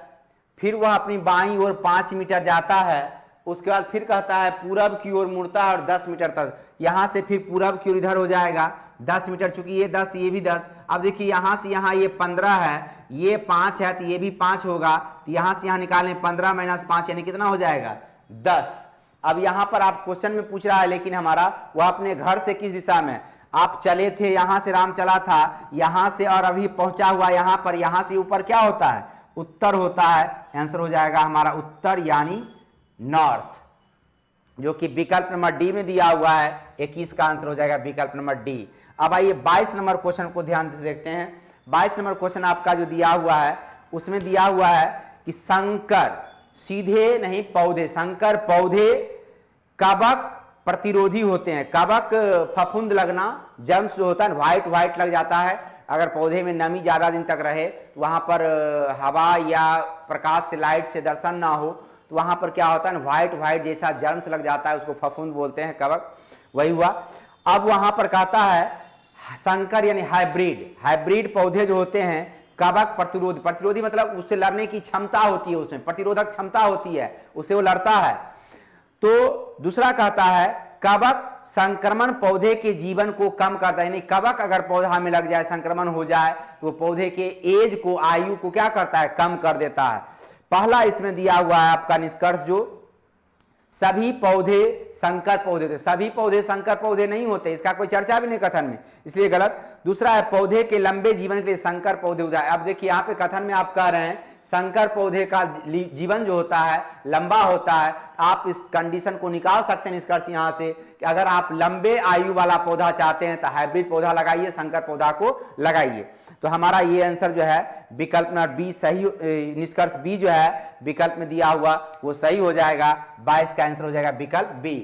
फिर वह अपनी बाईं ओर 5 मीटर जाता है। उसके बाद फिर कहता है पूरब की ओर मुड़ता है और 10 मीटर तक, यहां से फिर पूरब की ओर इधर हो जाएगा 10 मीटर, चूंकि ये 10 ये भी 10। अब देखिए यहां से यहां ये 15 है, ये 5 है, तो ये भी 5 होगा। तो यहां से यहां निकालें 15 - 5 यानी कितना हो जाएगा 10। अब यहां पर आप क्वेश्चन में पूछ रहा है लेकिन हमारा वह अपने घर से किस दिशा में, आप चले थे, यहां से राम चला था यहां से और अभी पहुंचा हुआ यहां पर, यहां से ऊपर क्या होता है उत्तर होता है। आंसर हो जाएगा हमारा उत्तर यानी नॉर्थ, जो कि विकल्प नंबर डी में दिया हुआ है। 21 का आंसर हो जाएगा विकल्प नंबर डी। अब आइए 22 नंबर क्वेश्चन को ध्यान से देखते हैं। 22 नंबर क्वेश्चन आपका जो दिया हुआ है उसमें दिया हुआ है कि संकर सीधे नहीं पौधे, संकर पौधे कवक प्रतिरोधी होते हैं। कवक फफूंद लगना, जर्म्स जो होता है व्हाइट व्हाइट लग जाता है। अगर पौधे में नमी ज्यादा दिन तक रहे तो वहां पर हवा या प्रकाश से लाइट से दर्शन ना हो तो वहां पर क्या होता है व्हाइट व्हाइट जैसा जर्म्स लग जाता है, उसको फफूंद बोलते हैं, कवक वही हुआ। अब वहां पर कहता है संकर यानी हाइब्रिड, हाइब्रिड पौधे जो होते हैं कवक प्रतिरोधी, प्रतिरोधी मतलब उससे लड़ने की क्षमता होती है, उसमें प्रतिरोधक क्षमता होती है, उससे वो लड़ता है। तो दूसरा कहता है कवक संक्रमण पौधे के जीवन को कम करता है, यानी कवक अगर पौधा में लग जाए संक्रमण हो जाए तो पौधे के एज को, आयु को क्या करता है कम कर देता है। पहला इसमें दिया हुआ है आपका निष्कर्ष जो सभी पौधे संकर पौधे होते, सभी पौधे संकर पौधे नहीं होते, इसका कोई चर्चा भी नहीं कथन में, इसलिए गलत। दूसरा है पौधे के लंबे जीवन के लिए संकर पौधे उदाहरण। अब देखिए यहाँ पे कथन में आप कह रहे हैं संकर पौधे का जीवन जो होता है लंबा होता है। आप इस कंडीशन को निकाल सकते हैं निष्कर्ष यहाँ से कि अगर आप लंबे आयु वाला पौधा चाहते हैं तो हाइब्रिड पौधा लगाइए, संकर पौधा को लगाइए। तो हमारा ये आंसर जो है विकल्प नंबर बी सही, निष्कर्ष बी जो है विकल्प में दिया हुआ वो सही हो जाएगा। 22 का आंसर हो जाएगा विकल्प बी।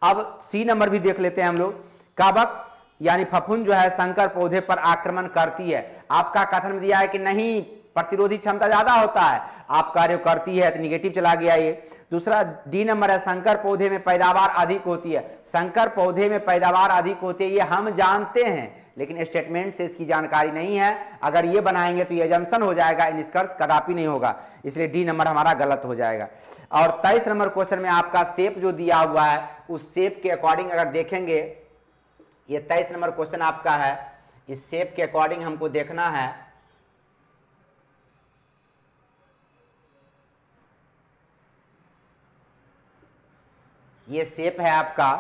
अब सी नंबर भी देख लेते हैं हम लोग। कवक यानी फफूंद जो है संकर पौधे पर आक्रमण करती है। आपका कथन में दिया है कि नहीं, प्रतिरोधी क्षमता ज्यादा होता है, आप कार्य करती है तो निगेटिव चला गया ये। दूसरा डी नंबर है संकर पौधे में पैदावार अधिक होती है। संकर पौधे में पैदावार अधिक होती है ये हम जानते हैं, लेकिन स्टेटमेंट से इसकी जानकारी नहीं है। अगर ये बनाएंगे तो ये एजम्पशन हो जाएगा, निष्कर्ष कदापि नहीं होगा, इसलिए डी नंबर हमारा गलत हो जाएगा। और 23 नंबर क्वेश्चन में आपका शेप जो दिया हुआ है उस शेप के अकॉर्डिंग अगर देखेंगे, ये 23 नंबर क्वेश्चन आपका है, इस शेप के अकॉर्डिंग हमको देखना है। ये शेप है आपका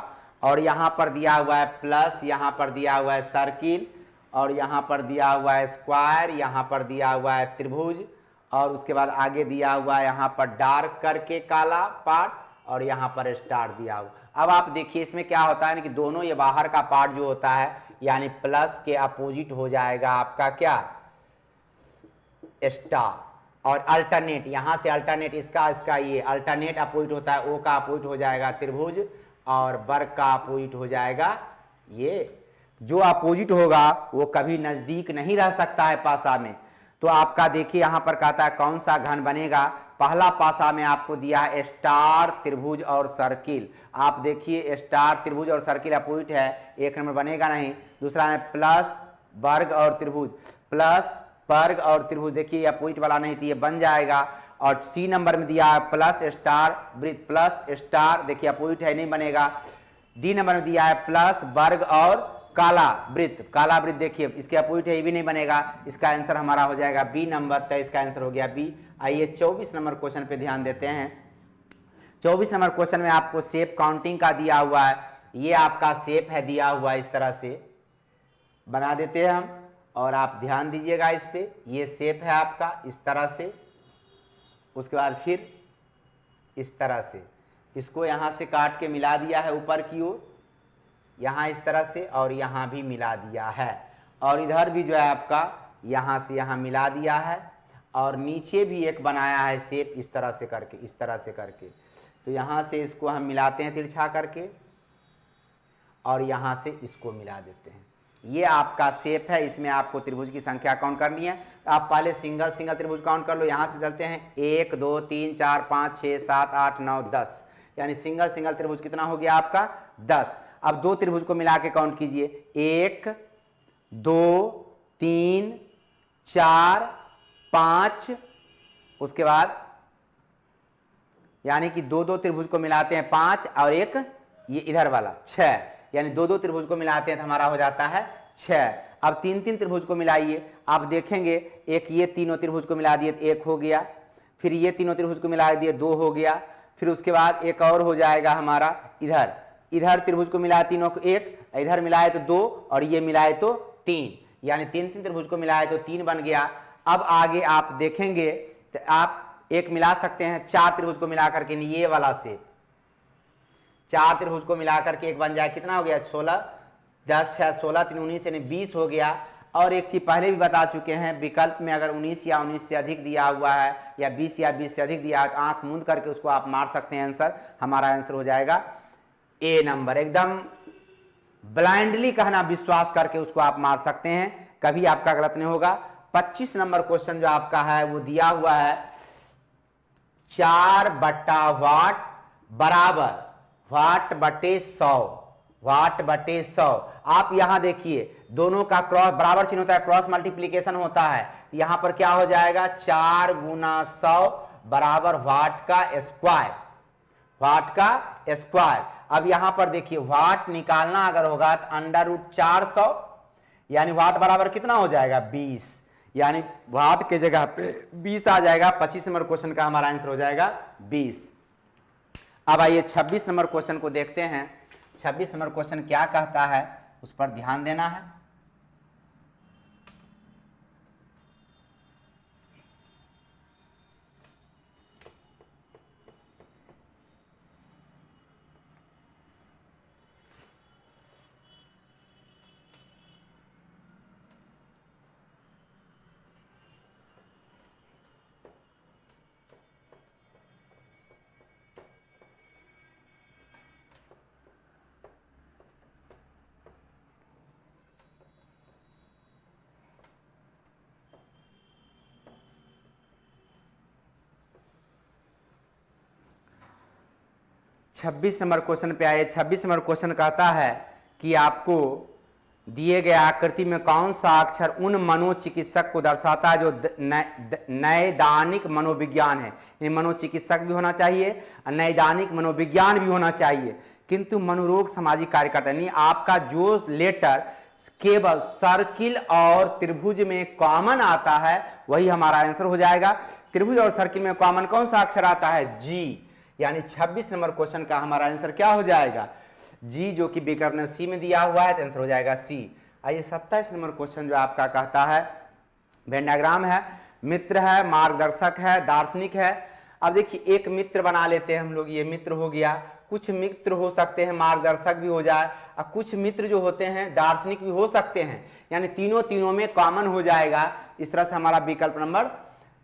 और यहां पर दिया हुआ है प्लस, यहां पर दिया हुआ है सर्किल, और यहां पर दिया हुआ है स्क्वायर, यहां पर दिया हुआ है त्रिभुज, और उसके बाद आगे दिया हुआ है यहां पर डार्क करके काला पार्ट, और यहां पर स्टार दिया हुआ। अब आप देखिए इसमें क्या होता है ना कि दोनों ये बाहर का पार्ट जो होता है यानी प्लस के अपोजिट हो जाएगा आपका क्या, स्टार, और अल्टरनेट यहां से अल्टरनेट इसका ये अल्टरनेट अपोजिट होता है, ओ का अपोजिट हो जाएगा त्रिभुज, और वर्ग का अपोजिट हो जाएगा ये। जो अपोजिट होगा वो कभी नजदीक नहीं रह सकता है पासा में। तो आपका देखिए यहां पर कहता है कौन सा घन बनेगा। पहला पासा में आपको दिया है स्टार त्रिभुज और सर्किल। आप देखिए स्टार त्रिभुज और सर्किल अपोजिट है, एक नंबर बनेगा नहीं। दूसरा है प्लस वर्ग और त्रिभुज, प्लस वर्ग और त्रिभुज, देखिए अपोजिट वाला नहीं तो ये बन जाएगा। और सी नंबर में दिया है प्लस स्टार वृत्त, प्लस स्टार देखिए अपोजिट है नहीं बनेगा। डी नंबर में दिया है प्लस वर्ग और काला वृत्त, काला वृत्त देखिए इसके अपोजिट है, ये भी नहीं बनेगा। इसका आंसर हमारा हो जाएगा बी नंबर, तो इसका आंसर हो गया बी। आइए 24 नंबर क्वेश्चन पे ध्यान देते हैं। 24 नंबर क्वेश्चन में आपको शेप काउंटिंग का दिया हुआ है। ये आपका शेप है दिया हुआ, इस तरह से बना देते हैं हम, और आप ध्यान दीजिएगा इस पे। ये शेप है आपका इस तरह से, उसके बाद फिर इस तरह से, इसको यहां से काट के मिला दिया है ऊपर की ओर, यहां इस तरह से, और यहां भी मिला दिया है, और इधर भी जो है आपका यहां से यहां मिला दिया है, और नीचे भी एक बनाया है शेप इस तरह से करके, इस तरह से करके। तो यहां से इसको हम मिलाते हैं तिरछा करके, और यहां से इसको मिला देते हैं। ये आपका शेप है, इसमें आपको त्रिभुज की संख्या काउंट करनी है। तो आप पहले सिंगल सिंगल त्रिभुज काउंट कर लो। यहां से चलते हैं 1 2 3 4 5 6 7 8 9 10, यानी सिंगल सिंगल त्रिभुज कितना हो गया आपका 10। अब दो त्रिभुज को मिला के काउंट कीजिए, 1 2 3 4 5, उसके बाद यानी कि दो दो त्रिभुज को मिलाते हैं 5, और एक ये इधर वाला 6, यानी दो दो त्रिभुज को मिलाते हैं तो हमारा हो जाता है 6। अब तीन तीन त्रिभुज को मिलाइए, आप देखेंगे एक ये तीनों त्रिभुज को मिला दिए तो 1 हो गया, फिर ये तीनों त्रिभुज को मिला दिए 2 हो गया, फिर उसके बाद एक और हो जाएगा हमारा इधर, इधर त्रिभुज को मिलाया तीनों को 1, इधर मिलाए तो 2, और ये मिलाए तो 3, यानी तीन तीन त्रिभुज को मिलाए तो 3 बन गया। अब आगे आप देखेंगे तो आप एक मिला सकते हैं 4 त्रिभुज को मिला करके, ये वाला से 4 त्रिभुज को मिलाकर के एक बन जाए, कितना हो गया 16, 10 6 16 3 19 यानी 20 हो गया। और एक चीज पहले भी बता चुके हैं, विकल्प में अगर 19 या 19 से अधिक दिया हुआ है या 20 या 20 से अधिक दिया है तो आंख मूंद करके उसको आप मार सकते हैं आंसर। हमारा आंसर हो जाएगा ए नंबर, एकदम ब्लाइंडली कहना, विश्वास करके उसको आप मार सकते हैं, कभी आपका गलत नहीं होगा। 25 नंबर क्वेश्चन जो आपका है वो दिया हुआ है 4/वाट बराबर वाट बटे 100, वाट बटे 100। आप यहां देखिए दोनों का क्रॉस बराबर चिन्ह होता है, क्रॉस मल्टीप्लीकेशन होता है। यहां पर क्या हो जाएगा 4 × 100 बराबर वाट का स्क्वायर, वाट का स्क्वायर। अब यहां पर देखिए वाट निकालना अगर होगा तो √400, यानी वाट बराबर कितना हो जाएगा 20, यानी वाट के जगह पे 20 आ जाएगा। 25 नंबर क्वेश्चन का हमारा आंसर हो जाएगा 20। अब आइए 26 नंबर क्वेश्चन को देखते हैं। 26 नंबर क्वेश्चन क्या कहता है उस पर ध्यान देना है। 26 नंबर क्वेश्चन पे आए। 26 नंबर क्वेश्चन कहता है कि आपको दिए गए आकृति में कौन सा अक्षर उन मनोचिकित्सक को दर्शाता है जो नैदानिक मनोविज्ञान है। ये मनोचिकित्सक भी होना चाहिए और नैदानिक मनोविज्ञान भी होना चाहिए, किंतु मनोरोग सामाजिक कार्यकर्ता नहीं। आपका जो लेटर केवल सर्किल और त्रिभुज में कॉमन आता है वही हमारा आंसर हो जाएगा। त्रिभुज और सर्किल में कॉमन कौन सा अक्षर आता है? जी। यानी 26 नंबर क्वेश्चन का हमारा आंसर क्या हो जाएगा? जी, जो कि विकल्प में सी में दिया हुआ है तो आंसर हो जाएगा सी। आइए 27 नंबर क्वेश्चन जो आपका कहता है वेन डायग्राम है, मित्र है, मार्गदर्शक है, दार्शनिक है। अब देखिए एक मित्र बना लेते हैं हम लोग, ये मित्र हो गया। कुछ मित्र हो सकते हैं मार्गदर्शक भी हो जाए और कुछ मित्र जो होते हैं दार्शनिक भी हो सकते हैं, यानी तीनों में कॉमन हो जाएगा। इस तरह से हमारा विकल्प नंबर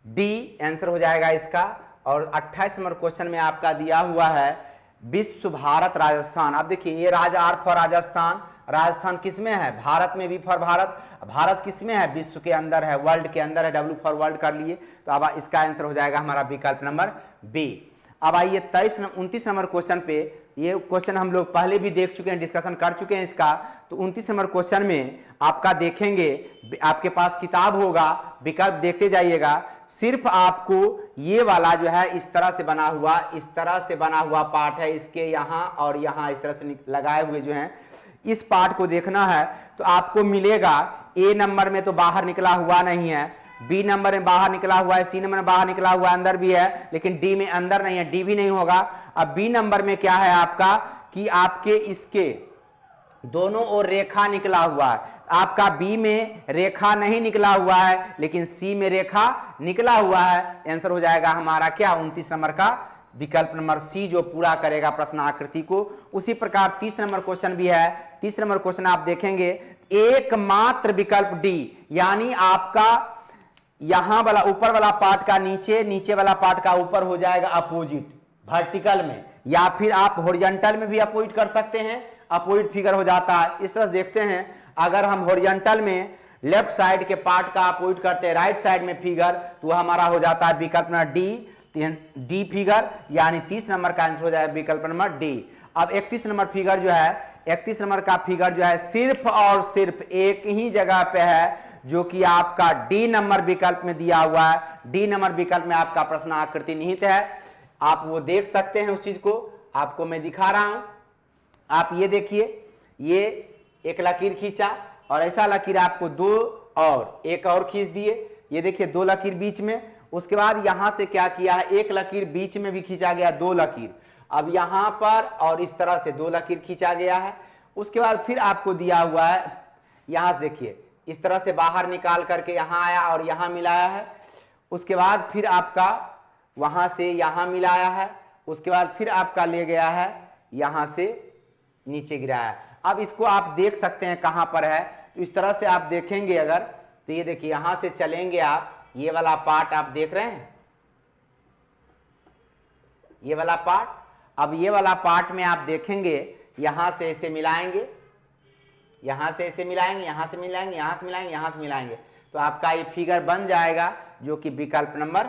डी आंसर हो जाएगा इसका। और 28 नंबर क्वेश्चन में आपका दिया हुआ है विश्व, भारत, राजस्थान। अब देखिए ये आर फॉर राजस्थान, राजस्थान किस में है? भारत में। वी फॉर भारत, भारत किस में है? विश्व के अंदर है, वर्ल्ड के अंदर है। डब्ल्यू फॉर वर्ल्ड कर लिए, तो अब इसका आंसर हो जाएगा हमारा विकल्प नंबर बी। अब आइए 29 नंबर क्वेश्चन पे, ये क्वेश्चन हम लोग पहले भी देख चुके हैं, डिस्कशन कर चुके हैं इसका। तो 29 नंबर क्वेश्चन में आपका देखेंगे, आपके पास किताब होगा, विकल्प देखते जाइएगा। सिर्फ आपको ये वाला जो है इस तरह से बना हुआ पार्ट है, इसके यहाँ और यहाँ इस तरह से लगाए हुए जो हैं, इस पार्ट को देखना है। तो आपको मिलेगा ए नंबर में तो बाहर निकला हुआ नहीं है, बी नंबर में बाहर निकला हुआ है, सी नंबर में बाहर निकला हुआ अंदर भी है, लेकिन डी में अंदर नहीं है, डी भी नहीं होगा। अब बी नंबर में क्या है आपका कि आपके इसके दोनों ओर रेखा निकला हुआ है। आपका बी में रेखा नहीं निकला हुआ है, लेकिन सी में रेखा निकला हुआ है। आंसर हो जाएगा हमारा क्या? 29 नंबर का विकल्प नंबर सी, जो पूरा करेगा प्रश्न आकृति को। उसी प्रकार 30 नंबर क्वेश्चन भी है। 30 नंबर क्वेश्चन आप देखेंगे, एकमात्र विकल्प डी, यानी आपका यहां वाला ऊपर वाला पार्ट का नीचे, नीचे वाला पार्ट का ऊपर हो जाएगा अपोजिट वर्टिकल में, या फिर आप हॉरिजॉन्टल में भी अपोजिट कर सकते हैं, अपोजिट फिगर हो जाता है। इस तरह से देखते हैं, अगर हम हॉरिजॉन्टल में लेफ्ट साइड के पार्ट का अपोजिट करते हैं राइट साइड में फिगर, तो हमारा हो जाता है विकल्प नंबर डी फिगर, यानी 30 नंबर का आंसर हो जाएगा विकल्प नंबर डी। अब 31 नंबर फिगर जो है, 31 नंबर का फिगर जो है सिर्फ और सिर्फ एक ही जगह पे है, जो कि आपका डी नंबर विकल्प में दिया हुआ है। डी नंबर विकल्प में आपका प्रश्न आकृति निहित है, आप वो देख सकते हैं। उस चीज को आपको मैं दिखा रहा हूं। आप ये देखिए, ये एक लकीर खींचा और ऐसा लकीर आपको दो और एक और खींच दिए। ये देखिए दो लकीर बीच में। उसके बाद यहां से क्या किया है, एक लकीर बीच में भी खींचा गया, दो लकीर। अब यहां पर और इस तरह से दो लकीर खींचा गया है। उसके बाद फिर आपको दिया हुआ है, यहां से देखिए इस तरह से बाहर निकाल करके यहां आया और यहां मिलाया है। उसके बाद फिर आपका वहां से यहां मिलाया है। उसके बाद फिर आपका ले गया है यहां से नीचे गिराया है। अब इसको आप देख सकते हैं कहां पर है, तो इस तरह से आप देखेंगे अगर, तो ये देखिए यहां से चलेंगे आप, ये वाला पार्ट आप देख रहे हैं, ये वाला पार्ट। अब ये वाला पार्ट में आप देखेंगे, यहां से ऐसे मिलाएंगे, यहां से ऐसे मिलाएंगे, यहां से मिलाएंगे, यहां से मिलाएंगे, यहां से मिलाएंगे, तो आपका ये फिगर बन जाएगा, जो कि विकल्प नंबर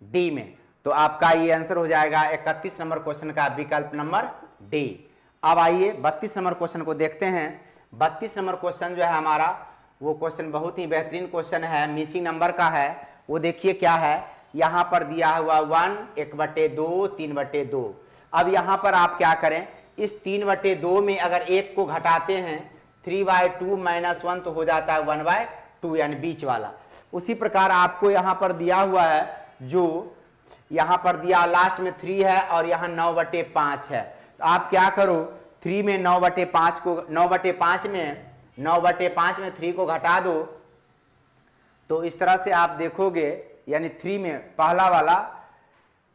डी में। तो आपका ये आंसर हो जाएगा 31 नंबर क्वेश्चन का विकल्प नंबर डी। अब आइए 32 नंबर क्वेश्चन को देखते हैं। 32 नंबर क्वेश्चन जो है हमारा, वो क्वेश्चन बहुत ही बेहतरीन क्वेश्चन है, मिसिंग नंबर का है। वो देखिए क्या है, यहां पर दिया हुआ 1, 1/2, 3/2। अब यहां पर आप क्या करें, इस 3/2 में अगर एक को घटाते हैं 3/2 - 1 तो हो जाता है 1/2, यानी बीच वाला। उसी प्रकार आपको यहां पर दिया हुआ है, जो यहां पर दिया लास्ट में 3 है और यहां 9/5 है। तो आप क्या करो, 3 में 9/5 को, 9/5 में 3 को घटा दो, तो इस तरह से आप देखोगे, यानी 3 में पहला वाला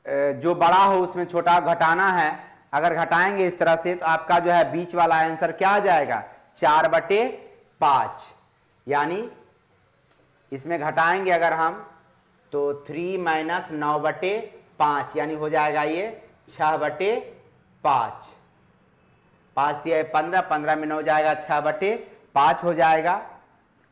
जो बड़ा हो उसमें छोटा घटाना है। अगर घटाएंगे इस तरह से, तो आपका जो है बीच वाला आंसर क्या आ जाएगा, 4/5। यानी इसमें घटाएंगे अगर हम, तो 3 - 9/5, यानी हो जाएगा ये 6/5। 5 दिया 15, 15 में 9 जाएगा, 6/5 हो जाएगा।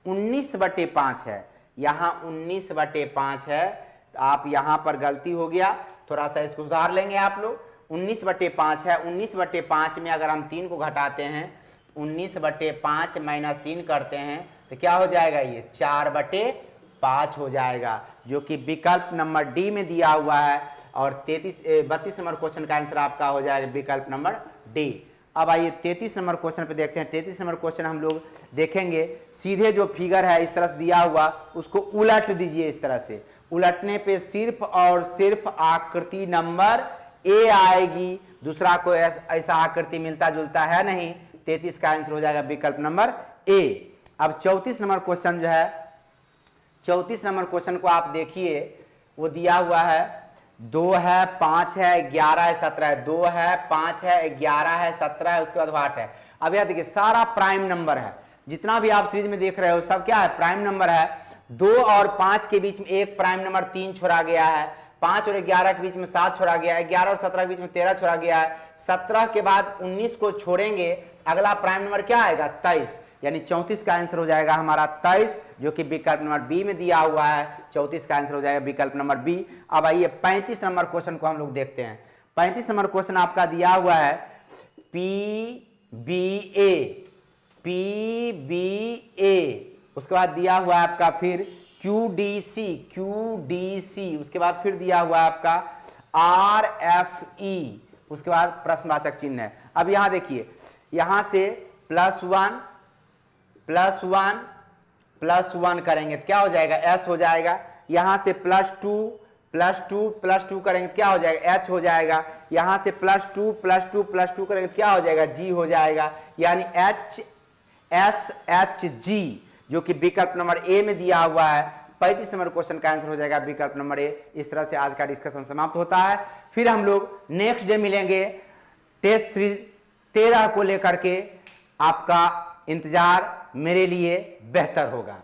19/5 है, यहाँ 19/5 है। तो आप यहाँ पर गलती हो गया, थोड़ा सा इसको सुधार लेंगे आप लोग। 19/5 है। 19/5 में अगर हम 3 को घटाते हैं, 19/5 माइनस 3 करते हैं तो क्या हो जाएगा, ये 4/5 हो जाएगा, जो कि विकल्प नंबर डी में दिया हुआ है। और 32 नंबर क्वेश्चन का आंसर आपका हो जाएगा विकल्प नंबर डी। अब आइए 33 नंबर क्वेश्चन पे देखते हैं। 33 नंबर क्वेश्चन हम लोग देखेंगे, सीधे जो फिगर है इस तरह से दिया हुआ उसको उलट दीजिए। इस तरह से उलटने पे सिर्फ और सिर्फ आकृति नंबर ए आएगी, दूसरा कोई ऐसा आकृति मिलता जुलता है नहीं। 33 का आंसर हो जाएगा विकल्प नंबर ए। अब 34 नंबर क्वेश्चन जो है, 34 नंबर क्वेश्चन को आप देखिए, वो दिया हुआ है 2 है, 5 है, 11 है, 17 है। 2 है, 5 है, 11 है, 17 है, उसके बाद 8 है। अब यह देखिए सारा प्राइम नंबर है, जितना भी आप सीरीज में देख रहे हो सब क्या है, प्राइम नंबर है। 2 और 5 के बीच में एक प्राइम नंबर 3 छोड़ा गया है, 5 और 11 के बीच में 7 छोड़ा गया है, 11 और 17 के बीच में 13 छोड़ा गया है, 17 के बाद 19 को छोड़ेंगे, अगला प्राइम नंबर क्या आएगा, 23, यानी 34 का आंसर हो जाएगा हमारा 23, जो कि विकल्प नंबर बी में दिया हुआ है। 34 का आंसर हो जाएगा विकल्प नंबर बी। अब आइए 35 नंबर क्वेश्चन को हम लोग देखते हैं। 35 नंबर क्वेश्चन आपका दिया हुआ है PBA, उसके बाद दिया हुआ है आपका फिर QDC, उसके बाद फिर दिया हुआ है आपका RFE, उसके बाद प्रश्नवाचक चिन्ह है। अब यहां देखिए, यहां से +1 करेंगे तो क्या हो जाएगा, S हो जाएगा। यहां से +2 करेंगे तो क्या हो जाएगा, H हो जाएगा। यहां से +2 करेंगे तो क्या हो जाएगा, G हो जाएगा, यानी HSHG, जो कि विकल्प नंबर ए में दिया हुआ है। 35 नंबर क्वेश्चन का आंसर हो जाएगा विकल्प नंबर ए। इस तरह से आज का डिस्कशन समाप्त होता है। फिर हम लोग नेक्स्ट डे मिलेंगे टेस्ट सीरीज 13 को लेकर के। आपका इंतजार मेरे लिए बेहतर होगा।